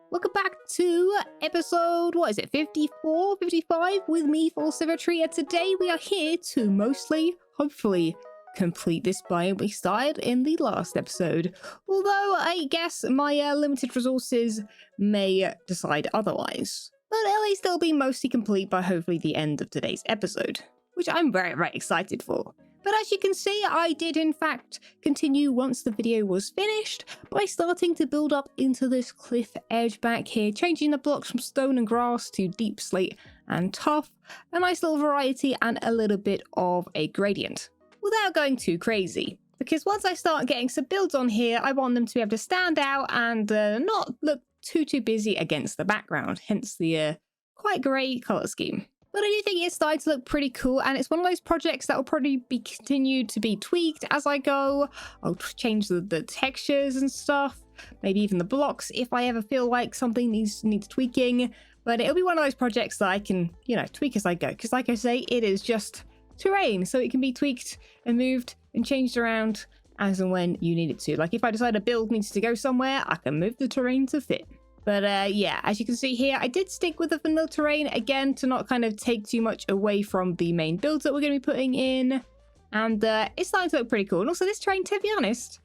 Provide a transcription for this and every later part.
Welcome back to episode, what is it, 54, 55 with me, FalseSymmetry, and today we are here to mostly, hopefully, complete this biome we started in the last episode. Although, I guess my limited resources may decide otherwise. But at least they'll be mostly complete by hopefully the end of today's episode, which I'm very, very excited for. But as you can see, I did in fact continue once the video was finished by starting to build up into this cliff edge back here, changing the blocks from stone and grass to deep slate and tough, a nice little variety and a little bit of a gradient, without going too crazy. Because once I start getting some builds on here, I want them to be able to stand out and not look too busy against the background, hence the quite grey colour scheme. But I do think it's starting to look pretty cool, and it's one of those projects that will probably be continued to be tweaked as I go. I'll change the textures and stuff, maybe even the blocks if I ever feel like something needs tweaking. But it'll be one of those projects that I can, tweak as I go. Because like I say, it is just terrain, so it can be tweaked and moved and changed around as and when you need it to. Like if I decide a build needs to go somewhere, I can move the terrain to fit. But yeah, as you can see here, I did stick with the vanilla terrain again to not kind of take too much away from the main builds that we're going to be putting in. And it's starting to look pretty cool. And also this terrain, to be honest,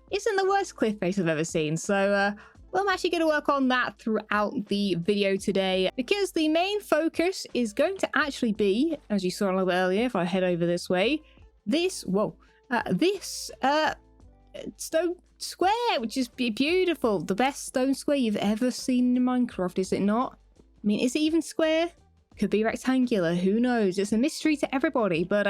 isn't the worst cliff face I've ever seen. So well, I'm actually going to work on that throughout the video today, because the main focus is going to actually be, as you saw a little bit earlier, if I head over this way, this stone square, which is beautiful. The best stone square you've ever seen in Minecraft, is it not? I mean, is it even square? Could be rectangular, who knows? It's a mystery to everybody, but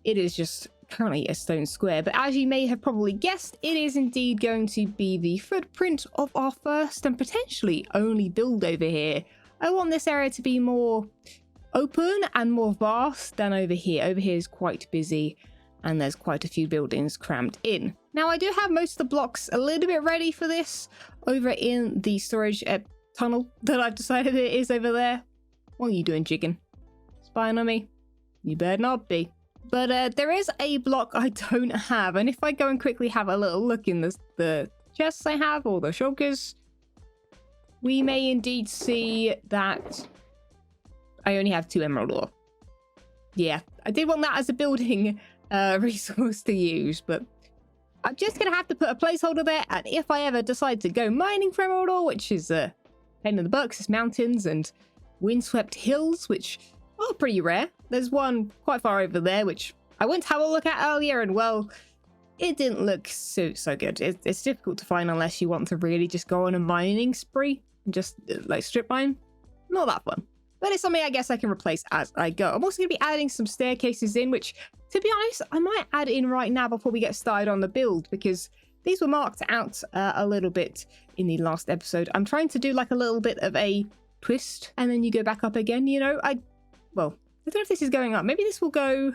it is just currently a stone square. But as you may have probably guessed, it is indeed going to be the footprint of our first and potentially only build over here. I want this area to be more open and more vast than over here. Over here is quite busy, and there's quite a few buildings crammed in. Now, I do have most of the blocks a little bit ready for this over in the storage tunnel that I've decided it is over there. What are you doing, chicken? Spying on me? You better not be. But there is a block I don't have, and if I go and quickly have a little look in the chests I have, or the shulkers, we may indeed see that I only have 2 emerald ore. Yeah, I did want that as a building resource to use, but I'm just gonna have to put a placeholder there, and if I ever decide to go mining for emerald ore, which is pain in the butt, it's mountains and windswept hills, which are pretty rare. There's one quite far over there, which I went to have a look at earlier, and well, it didn't look so good. It's difficult to find unless you want to really just go on a mining spree and just like strip mine. Not that fun. But it's something I guess I can replace as I go. I'm also going to be adding some staircases in, which, to be honest, I might add in right now before we get started on the build, because these were marked out a little bit in the last episode. I'm trying to do like a little bit of a twist, and then you go back up again, well, I don't know if this is going up. Maybe this will go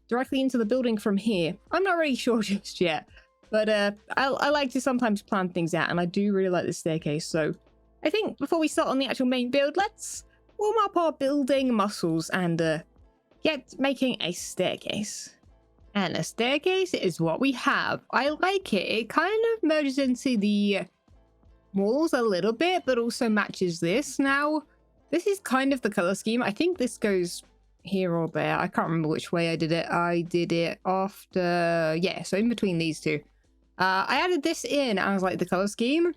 directly into the building from here. I'm not really sure just yet, but I like to sometimes plan things out, and I do really like this staircase, so I think before we start on the actual main build, let's warm up our building muscles and get making a staircase. And a staircase is what we have. I like it. It kind of merges into the walls a little bit, but also matches this. Now, this is kind of the color scheme. I think this goes here or there. I can't remember which way I did it. I did it after, yeah, so in between these two. I added this in as like the color scheme.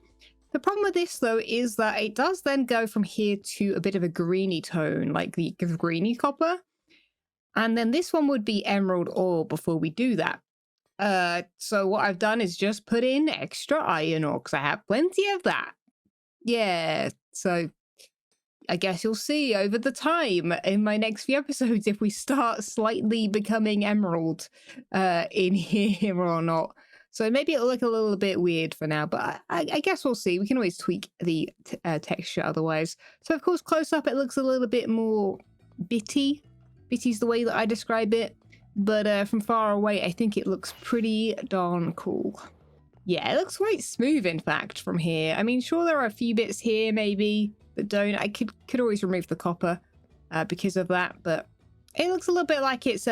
The problem with this, though, is that it does then go from here to a bit of a greeny tone, like the greeny copper. And then this one would be emerald ore before we do that. So what I've done is just put in extra iron ore, because I have plenty of that. Yeah, so I guess you'll see over the time in my next few episodes if we start slightly becoming emerald in here or not. So maybe it'll look a little bit weird for now, but I guess we'll see. We can always tweak the texture otherwise. So, of course, close up, it looks a little bit more bitty. Bitty's the way that I describe it. But from far away, I think it looks pretty darn cool. Yeah, it looks quite smooth, in fact, from here. I mean, sure, there are a few bits here, maybe, that don't. I could always remove the copper because of that, but it looks a little bit like it's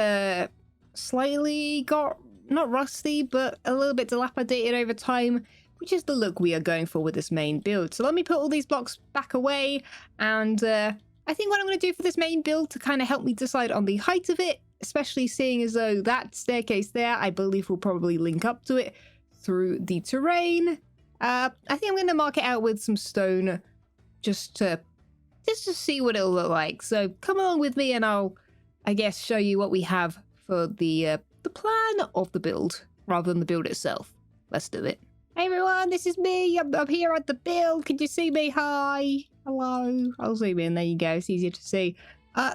slightly got, not rusty, but a little bit dilapidated over time. which is the look we are going for with this main build. So let me put all these blocks back away, and I think what I'm going to do for this main build to kind of help me decide on the height of it, especially seeing as though that staircase there, I believe will probably link up to it through the terrain. I think I'm going to mark it out with some stone just to see what it'll look like. So come along with me and I'll, I guess, show you what we have for the plan of the build rather than the build itself. Let's do it. Hey everyone, this is me. I'm here at the build. Can you see me? Hi. Hello. I'll zoom in. There you go. It's easier to see.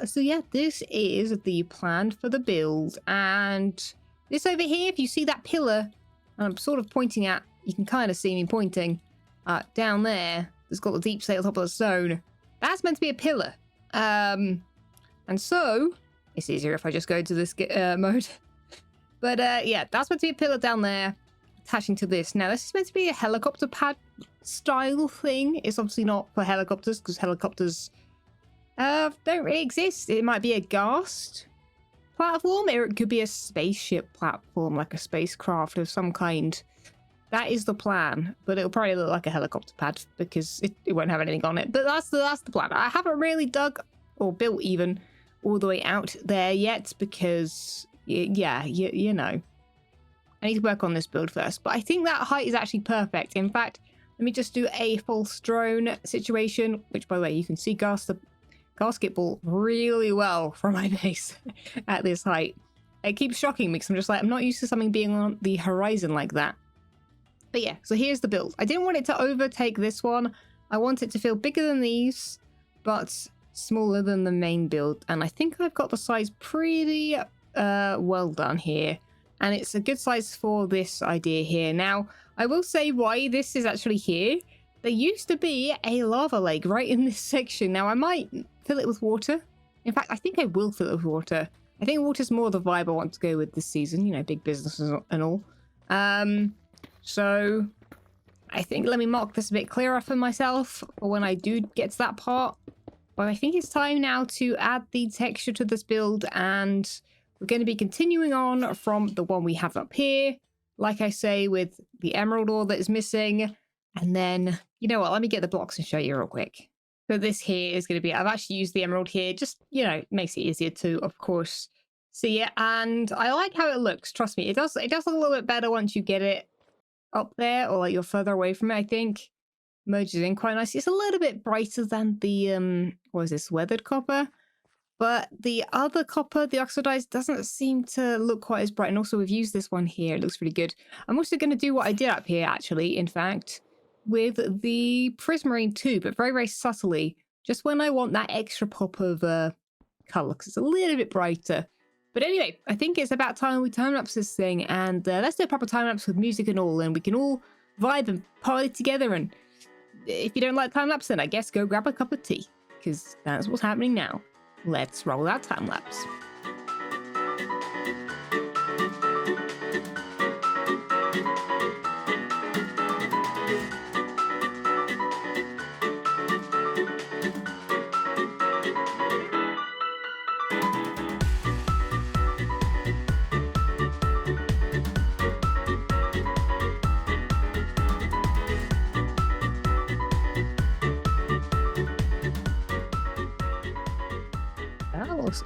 So yeah, this is the plan for the build. And this over here, if you see that pillar, I'm sort of pointing at, you can kind of see me pointing down there. It's got the deep slate on top of the stone. That's meant to be a pillar. And so, it's easier if I just go to this mode. But yeah, that's meant to be a pillar down there, attaching to this. Now, this is meant to be a helicopter pad style thing. It's obviously not for helicopters, because helicopters don't really exist. It might be a ghast platform, or it could be a spaceship platform, like a spacecraft of some kind. That is the plan, but it'll probably look like a helicopter pad because it won't have anything on it. But that's the plan. I haven't really dug or built even all the way out there yet because, yeah, you know. I need to work on this build first, but I think that height is actually perfect. In fact, let me just do a false drone situation, which, by the way, you can see gasket ball really well from my base at this height. It keeps shocking me because I'm just like, I'm not used to something being on the horizon like that. But yeah, so here's the build. I didn't want it to overtake this one. I want it to feel bigger than these, but smaller than the main build. And I think I've got the size pretty well done here. And it's a good size for this idea here. Now, I will say why this is actually here. There used to be a lava lake right in this section. Now, I might fill it with water. In fact, I think I will fill it with water. I think water's more the vibe I want to go with this season. You know, big businesses and all. So I think let me mark this a bit clearer for myself for when I do get to that part. But I think it's time now to add the texture to this build, and we're going to be continuing on from the one we have up here. Like I say, with the emerald ore that is missing. And then, you know what, let me get the blocks and show you real quick. So this here is going to be, I've actually used the emerald here, just, you know, makes it easier to, of course, see it. And I like how it looks, trust me. It does look a little bit better once you get it up there, or like you're further away from it, I think. Merges in quite nicely. It's a little bit brighter than the, what is this, weathered copper? But the other copper, the oxidized, doesn't seem to look quite as bright. And also we've used this one here. It looks really good. I'm also going to do what I did up here, actually, in fact, with the prismarine too, but very, very subtly. Just when I want that extra pop of color, because it's a little bit brighter. But anyway, I think it's about time we time-lapse this thing, and let's do a proper time-lapse with music and all, and we can all vibe and party together. And if you don't like time-lapse, then I guess go grab a cup of tea, because that's what's happening now. Let's roll that time-lapse.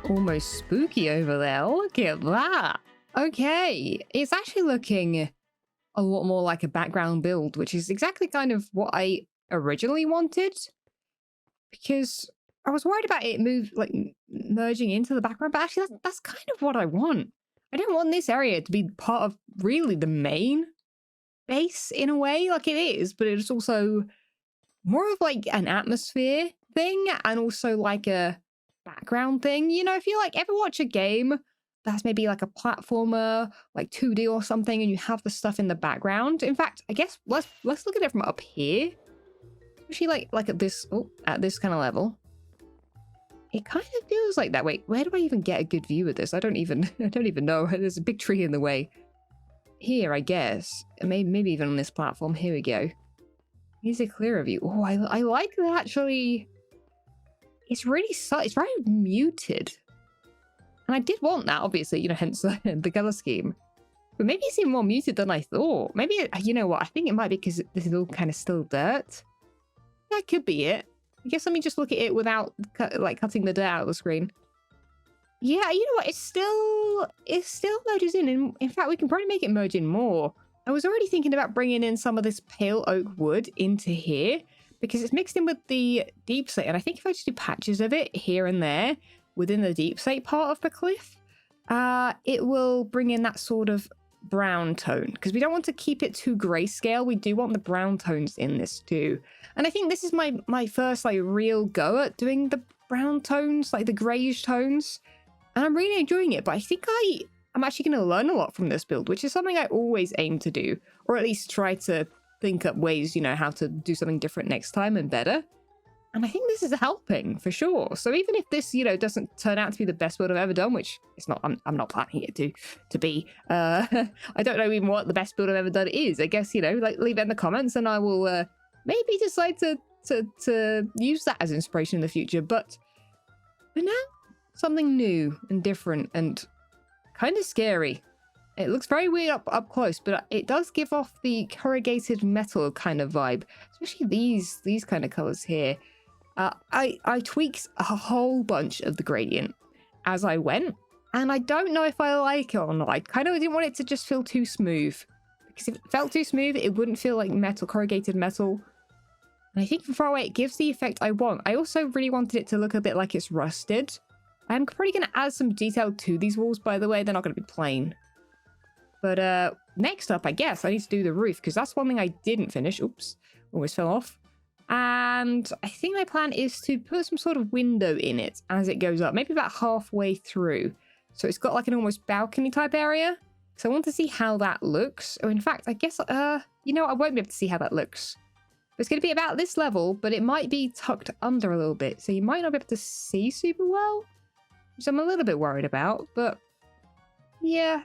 Almost spooky over there. Look at that. Okay, it's actually looking a lot more like a background build, which is exactly kind of what I originally wanted, because I was worried about it merging into the background, but actually that's kind of what I want. I don't want this area to be part of really the main base in a way, like it is, but it's also more of like an atmosphere thing, and also like a background thing. You know, if you ever watch a game that's maybe like a platformer, like 2D or something, and you have the stuff in the background. In fact, I guess let's look at it from up here. Especially like at this kind of level. It kind of feels like that. Wait, where do I even get a good view of this? I don't even know. There's a big tree in the way. Here, I guess. Maybe even on this platform. Here we go. Here's a clearer view. Oh, I like that actually. It's really subtle. It's very muted. And I did want that, obviously, you know, hence the color scheme. But maybe it's even more muted than I thought. Maybe, you know what? I think it might be because this is all kind of still dirt. That could be it. I guess let me just look at it without cutting the dirt out of the screen. Yeah, you know what? It still merges in. And in fact, we can probably make it merge in more. I was already thinking about bringing in some of this pale oak wood into here because it's mixed in with the deep slate. And I think if I just do patches of it here and there within the deep slate part of the cliff, it will bring in that sort of brown tone because we don't want to keep it too grayscale. We do want the brown tones in this too. And I think this is my first like real go at doing the brown tones, like the grayish tones. And I'm really enjoying it, but I think I'm actually going to learn a lot from this build, which is something I always aim to do, or at least try to think up ways, you know, how to do something different next time and better. And I think this is helping for sure. So even if this, you know, doesn't turn out to be the best build I've ever done, which it's not, I'm not planning it to be, I don't know even what the best build I've ever done is. I guess, you know, like leave it in the comments and I will maybe decide to use that as inspiration in the future. But for now, something new and different and kind of scary. It looks very weird up close, but it does give off the corrugated metal kind of vibe, especially these kind of colors here. I tweaked a whole bunch of the gradient as I went, and I don't know if I like it or not. I kind of didn't want it to just feel too smooth, because if it felt too smooth, it wouldn't feel like metal, corrugated metal. And I think from far away, it gives the effect I want. I also really wanted it to look a bit like it's rusted. I'm probably going to add some detail to these walls, by the way. They're not going to be plain. But next up, I guess, I need to do the roof, because that's one thing I didn't finish. Oops, almost fell off. And I think my plan is to put some sort of window in it as it goes up, maybe about halfway through. So it's got like an almost balcony type area. So I want to see how that looks. Oh, in fact, I guess, you know, I won't be able to see how that looks. It's going to be about this level, but it might be tucked under a little bit. So you might not be able to see super well, which I'm a little bit worried about. But yeah,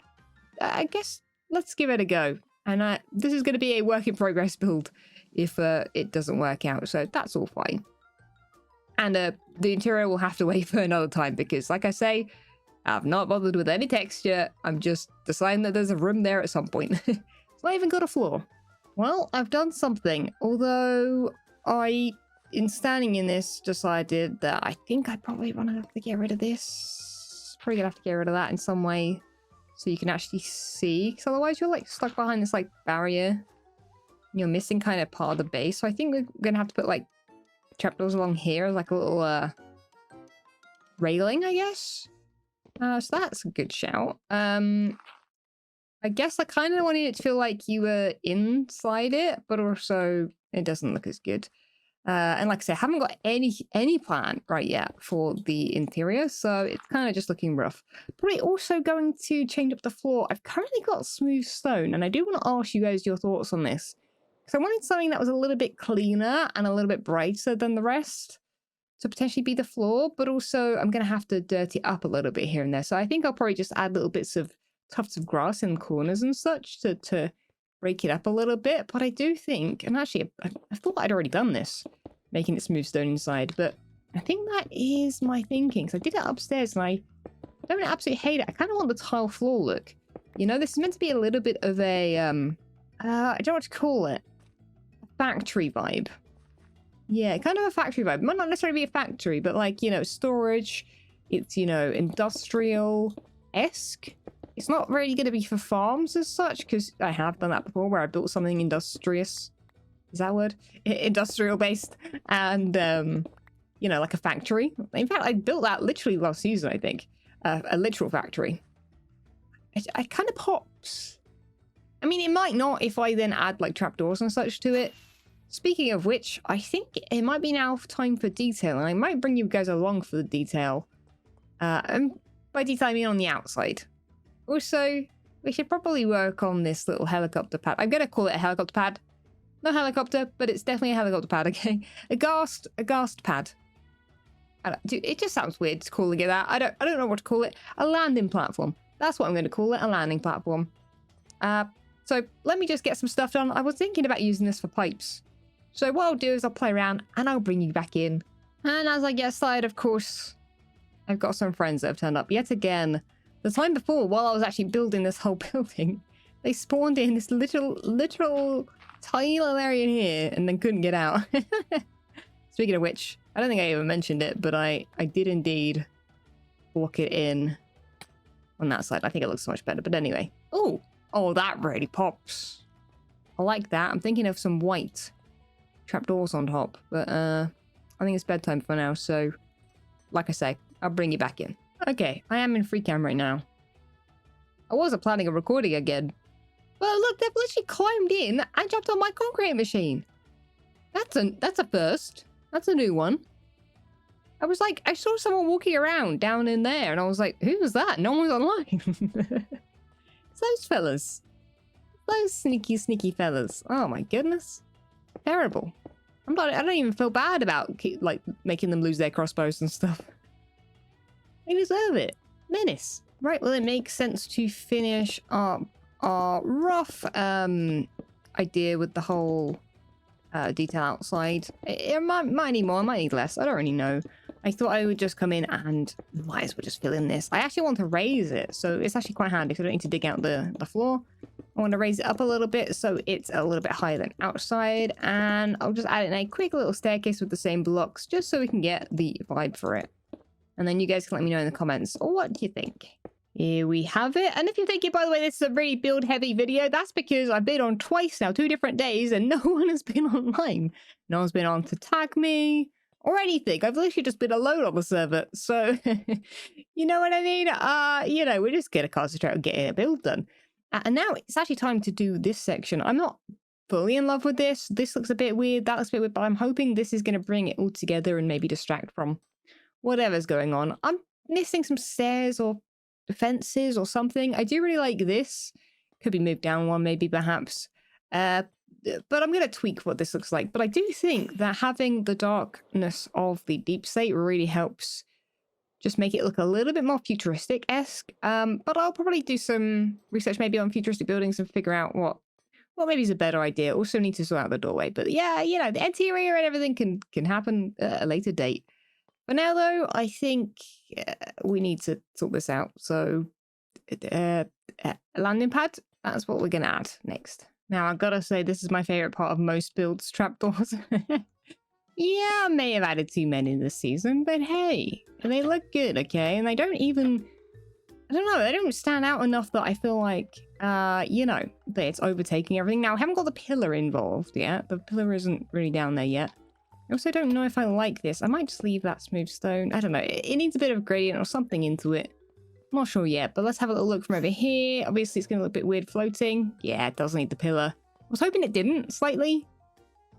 I guess let's give it a go. And this is going to be a work in progress build if it doesn't work out. So that's all fine. And the interior will have to wait for another time because, like I say, I've not bothered with any texture. I'm just deciding that there's a room there at some point. It's not even got a floor. Well, I've done something. Although in standing in this, decided that I think I probably want to have to get rid of this. Probably gonna have to get rid of that in some way so you can actually see. Because otherwise you're like stuck behind this like barrier. You're missing kind of part of the base. So I think we're gonna have to put like trapdoors along here, like a little railing, I guess. So that's a good shout. I guess I kind of wanted it to feel like you were inside it, but also it doesn't look as good. And like I said, I haven't got any plan right yet for the interior, so it's kind of just looking rough. Probably also going to change up the floor. I've currently got smooth stone, and I do want to ask you guys your thoughts on this. Because I wanted something that was a little bit cleaner and a little bit brighter than the rest to potentially be the floor, but also I'm going to have to dirty it up a little bit here and there. So I think I'll probably just add little bits of tufts of grass in the corners and such to break it up a little bit. But I do think, and actually I thought I'd already done this, making it smooth stone inside, but I think that is my thinking. So I did it upstairs and I don't absolutely hate it. I kind of want the tile floor look. You know, this is meant to be a little bit of a, I don't know what to call it. Factory vibe. Yeah, kind of a factory vibe. It might not necessarily be a factory, but like, you know, storage. It's, you know, industrial-esque. It's not really going to be for farms as such, because I have done that before where I built something industrious. Is that a word? Industrial based. And, you know, like a factory. In fact, I built that literally last season, I think. A literal factory. It kind of pops. I mean, it might not if I then add like trapdoors and such to it. Speaking of which, I think it might be now time for detail, and I might bring you guys along for the detail. And by detail, I mean on the outside. Also, we should probably work on this little helicopter pad. I'm going to call it a helicopter pad. No helicopter, but it's definitely a helicopter pad, okay? A ghast pad. Dude, it just sounds weird calling it that. I don't know what to call it. A landing platform. That's what I'm going to call it, a landing platform. So let me just get some stuff done. I was thinking about using this for pipes. So what I'll do is I'll play around and I'll bring you back in. And as I get started, of course, I've got some friends that have turned up yet again. The time before, while I was actually building this whole building, They spawned in this literal tiny little area in here and then couldn't get out. Speaking of which, I don't think I even mentioned it, but I did indeed block it in on that side. I think it looks so much better. But anyway. Oh, that really pops. I like that. I'm thinking of some white trapdoors on top. But I think it's bedtime for now. So, like I say, I'll bring you back in. Okay, I am in free cam right now. I wasn't planning on recording again. But look, they've literally climbed in and jumped on my concrete machine. That's a first. That's a new one. I was like, I saw someone walking around down in there, and I was like, who was that? No one was online. It's those fellas. Those sneaky fellas. Oh my goodness. Terrible. I don't even feel bad about like making them lose their crossbows and stuff. They deserve it. Menace. Right, well, it makes sense to finish our rough idea with the whole detail outside. It might need more, I might need less. I don't really know. I thought I would just come in and might as well just fill in this. I actually want to raise it, so it's actually quite handy because I don't need to dig out the floor. I want to raise it up a little bit so it's a little bit higher than outside, and I'll just add in a quick little staircase with the same blocks just so we can get the vibe for it. And then you guys can let me know in the comments, what do you think? Here we have it. And if you're thinking, by the way, this is a really build heavy video, that's because I've been on twice now, 2 different days, and no one has been online. No one's been on to tag me or anything. I've literally just been alone on the server. So, you know what I mean? You know, we're just going to concentrate on getting a build done. And now it's actually time to do this section. I'm not fully in love with this. This looks a bit weird. That looks a bit weird, but I'm hoping this is going to bring it all together and maybe distract from whatever's going on. I'm missing some stairs or fences or something. I do really like this. Could be moved down one maybe perhaps. But I'm going to tweak what this looks like. But I do think that having the darkness of the deep state really helps just make it look a little bit more futuristic-esque. But I'll probably do some research maybe on futuristic buildings and figure out what maybe is a better idea. Also need to sort out the doorway. But yeah, you know, the interior and everything can happen at a later date. For now, though, I think we need to sort this out. So, landing pad, that's what we're going to add next. Now, I've got to say, this is my favourite part of most builds, trapdoors. Yeah, I may have added too many this season, but hey, they look good, okay? And they don't even, I don't know, they don't stand out enough that I feel like, you know, that it's overtaking everything. Now, I haven't got the pillar involved yet. The pillar isn't really down there yet. I also don't know if I like this. I might just leave that smooth stone. I don't know. It needs a bit of gradient or something into it. I'm not sure yet, but let's have a little look from over here. Obviously, it's going to look a bit weird floating. Yeah, it does need the pillar. I was hoping it didn't, slightly.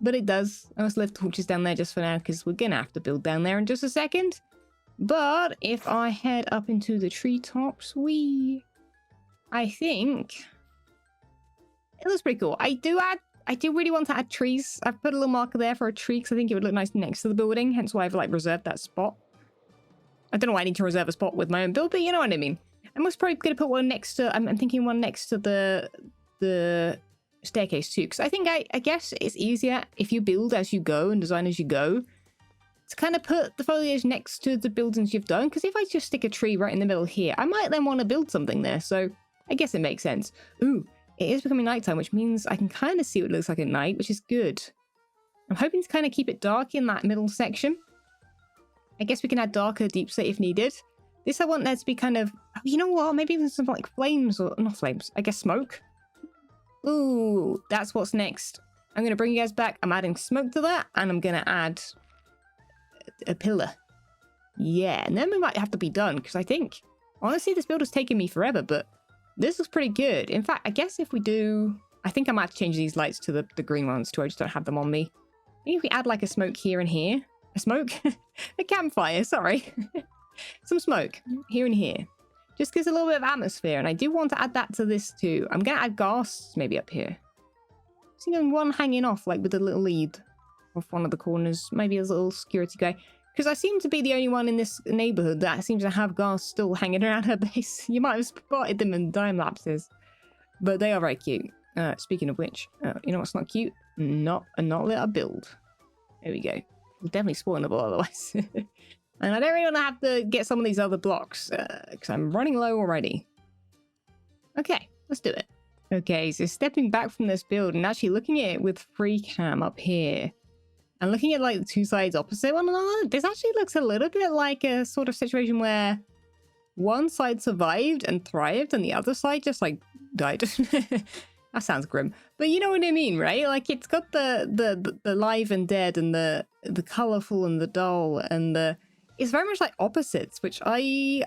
But it does. I must leave torches down there just for now, because we're going to have to build down there in just a second. But if I head up into the treetops, I think it looks pretty cool. I do really want to add trees. I've put a little marker there for a tree because I think it would look nice next to the building. Hence why I've like reserved that spot. I don't know why I need to reserve a spot with my own build, but you know what I mean. I'm most probably going to put one next to, I'm thinking one next to the staircase too. Because I think, I guess it's easier if you build as you go and design as you go to kind of put the foliage next to the buildings you've done. Because if I just stick a tree right in the middle here, I might then want to build something there. So I guess it makes sense. Ooh. It is becoming nighttime, which means I can kind of see what it looks like at night, which is good. I'm hoping to kind of keep it dark in that middle section. I guess we can add darker deep state if needed. This I want there to be kind of, you know what, maybe even some like flames or, not flames, I guess smoke. Ooh, that's what's next. I'm going to bring you guys back. I'm adding smoke to that, and I'm going to add a pillar. Yeah, and then we might have to be done, because I think, honestly, this build has taken me forever, but this looks pretty good. In fact, I guess if we do, I think I might have to change these lights to the green ones too. I just don't have them on me. Maybe if we add like a smoke here and here. A smoke? A campfire, sorry. Some smoke here and here. Just gives a little bit of atmosphere. And I do want to add that to this too. I'm going to add gas maybe up here. Seeing one hanging off like with a little lead off one of the corners. Maybe as a little security guy. Because I seem to be the only one in this neighborhood that seems to have gas still hanging around her base. You might have spotted them in time lapses. But they are very cute. Speaking of which, you know what's not cute? Not lit up build. There we go. We'll definitely spawnable otherwise. And I don't really want to have to get some of these other blocks. Because I'm running low already. Okay, let's do it. Okay, so stepping back from this build and actually looking at it with free cam up here and looking at like the two sides opposite one another, this actually looks a little bit like a sort of situation where one side survived and thrived and the other side just like died. That sounds grim, but you know what I mean, right? Like it's got the live and dead and the colorful and the dull and it's very much like opposites, which I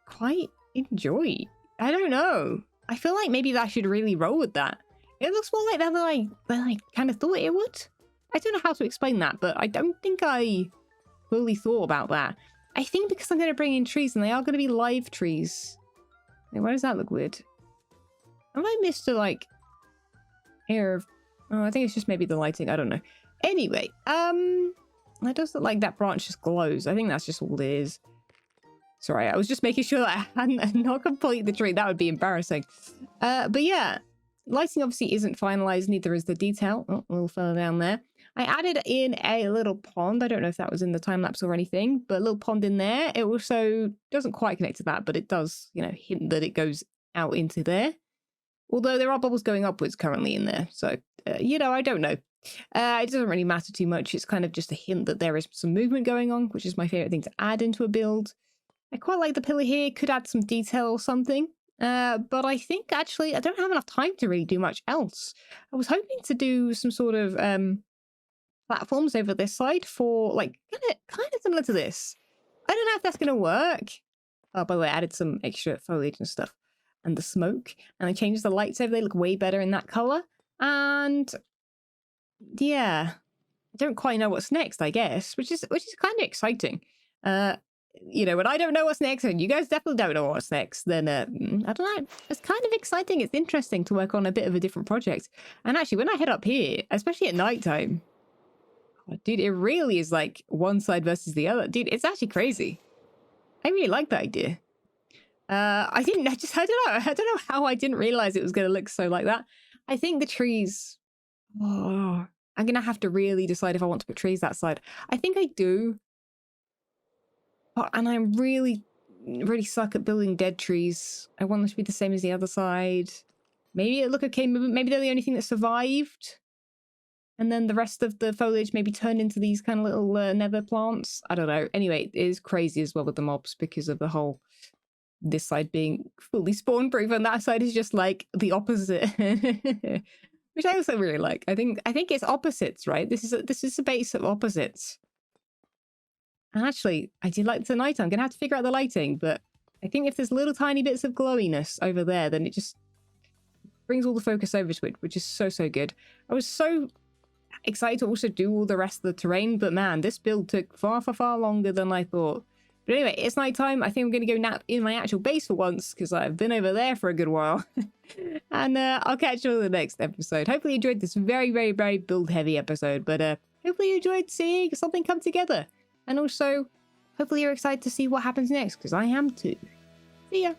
quite enjoy. I don't know. I feel like maybe that should really roll with that. It looks more like that than I kind of thought it would. I don't know how to explain that, but I don't think I fully thought about that. I think because I'm going to bring in trees and they are going to be live trees. Wait, why does that look weird? Have I missed a like air of... Oh, I think it's just maybe the lighting. I don't know. Anyway, that does look like that branch just glows. I think that's just all it is. Sorry, I was just making sure that I hadn't not completed the tree. That would be embarrassing. But yeah, lighting obviously isn't finalized. Neither is the detail. Oh, a little further down there. I added in a little pond. I don't know if that was in the time lapse or anything, but a little pond in there. It also doesn't quite connect to that, but it does, you know, hint that it goes out into there. Although there are bubbles going upwards currently in there. So, you know, I don't know. It doesn't really matter too much. It's kind of just a hint that there is some movement going on, which is my favorite thing to add into a build. I quite like the pillar here. Could add some detail or something. But I think actually I don't have enough time to really do much else. I was hoping to do some sort of platforms over this side for like kind of similar to this. I don't know if that's going to work. Oh, by the way, I added some extra foliage and stuff. And the smoke. And I changed the lights over. They look way better in that color. And yeah, I don't quite know what's next, I guess, which is kind of exciting. You know, when I don't know what's next, and you guys definitely don't know what's next, then I don't know. It's kind of exciting. It's interesting to work on a bit of a different project. And actually, when I head up here, especially at nighttime, oh, dude, it really is like one side versus the other. Dude, it's actually crazy. I really like that idea. I don't know. I don't know how I didn't realize it was going to look so like that. I think the trees, oh, I'm going to have to really decide if I want to put trees that side. I think I do. Oh, and I'm really suck at building dead trees. I want them to be the same as the other side. Maybe it look okay. Maybe they're the only thing that survived. And then the rest of the foliage maybe turned into these kind of little nether plants. I don't know. Anyway, it is crazy as well with the mobs because of the whole... This side being fully spawn proof and that side is just like the opposite. Which I also really like. I think it's opposites, right? This is a base of opposites. And actually, I did like the night. I'm gonna have to figure out the lighting, but I think if there's little tiny bits of glowiness over there, then it just brings all the focus over to it, which is so good. I was so excited to also do all the rest of the terrain, but man, this build took far longer than I thought. But anyway, it's nighttime. I think I'm going to go nap in my actual base for once because I've been over there for a good while. And I'll catch you on the next episode. Hopefully you enjoyed this very build heavy episode, but hopefully you enjoyed seeing something come together. And also, hopefully you're excited to see what happens next because I am too. See ya.